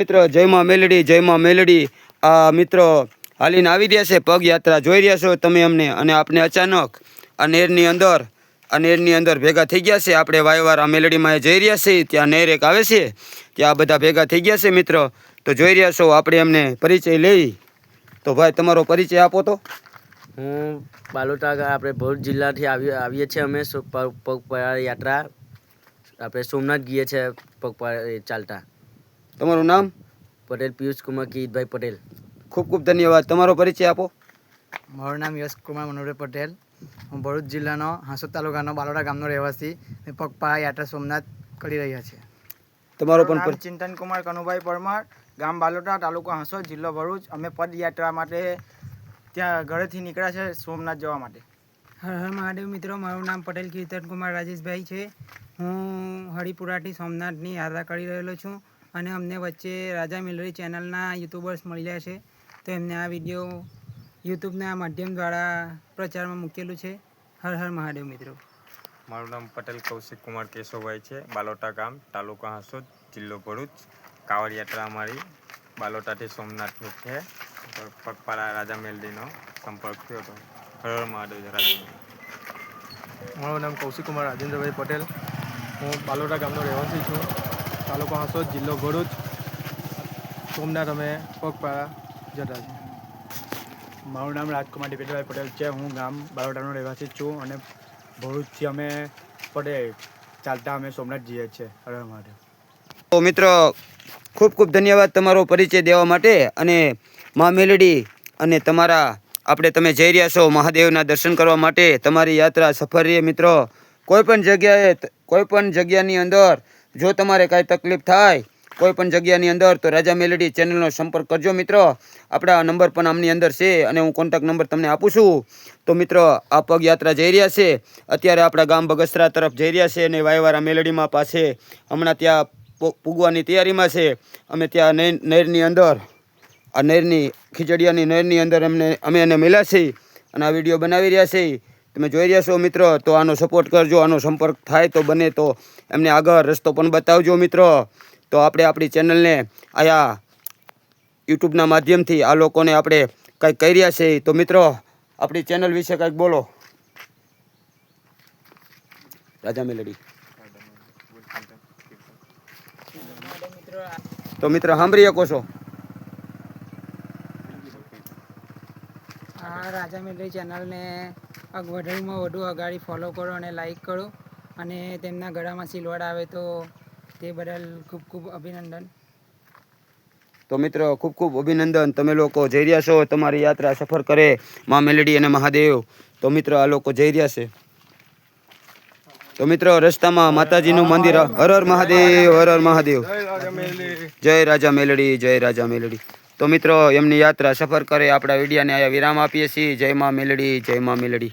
मित्रों जय मां मेलडी आ मित्रों हालीने आवी रह्या छे पग यात्रा जोई रह्या छो तमे अमने अने आपने अचानक आ नेરની अंदर भेगा थई गया छे। आपणे वायवार आ मेलडी में जई रह्या छे त्यां नेर एक आवे छे त्यां बधा भेगा थई गया छे। मित्रों तो जोई रह्या छो आपणे अमने परिचय लई तो भाई तमारो परिचय आपो तो। हूँ बालोटा आपणे भरूच जिल्लाथी आवीए छे अमे पगपाळा यात्रा आपणे सोमनाथ गईए छे पगपाळा चालता। तमारुं नाम? पटेल पीयूष कुमार किरीटभाई पटेल। खूब खूब धन्यवाद। तमारो परिचय आपो। मारुं नाम यश कुमार मनोहर पटेल। हूँ भरूच जिल्लानो हांसोद तालुकानो बालोटा गामनो રહેવાસી पगपाळा यात्रा सोमनाथ કરી રહ્યા છે। तमारो पण नाम चिंतन कुमार कनुभाई परमार, गाम बालोटा, तालुको हांसोद, जिल्लो भरूच। अमे पदयात्रा माटे ત્યાં ઘરેથી નીકળ્યા છે સોમનાથ જવા માટે। હર હર મહાદેવ મિત્રો, મારું નામ પટેલ કીર્તન કુમાર રાજેશભાઈ છે। હું હરિપુરાથી સોમનાથની યાત્રા કરી રહેલો છું અને અમને વચ્ચે રાજા મિલરી ચેનલના યુટ્યુબર્સ મળ્યા છે તો એમને આ વિડીયો યુટ્યુબના માધ્યમ દ્વારા પ્રચારમાં મૂકેલું છે। હર હર મહાદેવ મિત્રો। મારું નામ પટેલ કૌશિક કુમાર કેશવભાઈ છે, બાલોટા ગામ, તાલુકા હાંસોદ, જિલ્લો ભરૂચ। કાવડ યાત્રા અમારી બાલોટાથી સોમનાથની છે। પગપાળા રાજા મેલડીનો સંપર્ક થયો હતો। હર હર મહાદેવ રાજા। મારું નામ કૌશિક કુમાર રાજેન્દ્રભાઈ પટેલ। હું બાલોટા ગામનો રહેવાસી છું, તાલુકો હાંસોદ, જિલ્લો ભરૂચ। સોમનાથ અમે પગપાળા જતા છીએ। મારું નામ રાજકુમાર દિપેશભાઈ પટેલ છે। હું ગામ બાલોટાનો રહેવાસી છું અને ભરૂચથી અમે પડે ચાલતા અમે સોમનાથ જઈએ છીએ। હર હર મહાદેવ। तो मित्रों खूब खूब धन्यवाद तमारो परिचय देवा माटे अने मां मेलडी अने तमारा आपणे तमे जई रह्या छो महादेवना दर्शन करवा माटे तमारी यात्रा सफर रहे। मित्रों कोईपण जग्यानी अंदर जो तमारे काई तकलीफ थाय कोईपण जग्यानी अंदर तो राजा मेलडी चेनलनो संपर्क करजो। मित्रों आपड़ा नंबर पण आमनी अंदर छे अने हूँ कॉन्टेक्ट नंबर तमने आपું છું। तो मित्रों आ पग यात्रा जई रह्या छे अत्यारे आपड़ा गाम बगसरा तरफ जई रह्या छे अने वायवारा मेलडीमां पासे हमणां त्यां पूगवानी तैयारीमां छे। अमे त्यां नहेरनी अंदर आ नहेरनी खीजड़ियानी नहेरनी अंदर अमे एने मिल्या छे अने आ विडियो बनावी रह्या छे। તમે જોઈ રહ્યા છો મિત્રો, તો આનો સપોર્ટ કરજો, આનો સંપર્ક થાય તો બને તો એમને આગળ રસ્તો પણ બતાવજો મિત્રો। તો આપણે આપણી ચેનલને આયા યુટ્યુબના માધ્યમથી આ લોકોને આપણે કંઈક કહી રહ્યા છે તો મિત્રો આપણી ચેનલ વિશે કંઈક બોલો રાજા મેલડી। તો મિત્રો સાંભળી શકો છો। આ રાજા મિલરી ચેનલને વધુમાં વધુ અગાડી ફોલો કરો અને લાઈક કરો અને તેમના ગળામાં સિલવડ આવે તો તે બદલ ખૂબ ખૂબ અભિનંદન। तो मित्रों खूब खूब अभिनंदन। तमे लोको जई रह्या छो तमारी यात्रा सफर करे मां मेलडी अने महादेव। तो मित्रों आ लोको जई रह्या छे। तो मित्रों रस्तामां माताजीनुं मंदिर। हर हर महादेव, हर हर महादेव, जय राजा मेलडी, जय राजा मेलडी। तो मित्रों एमनी यात्रा सफर करे आपड़ा विडियाने आया विराम आपीए छीए। जय मां मेलडी, जय मां मेलडी।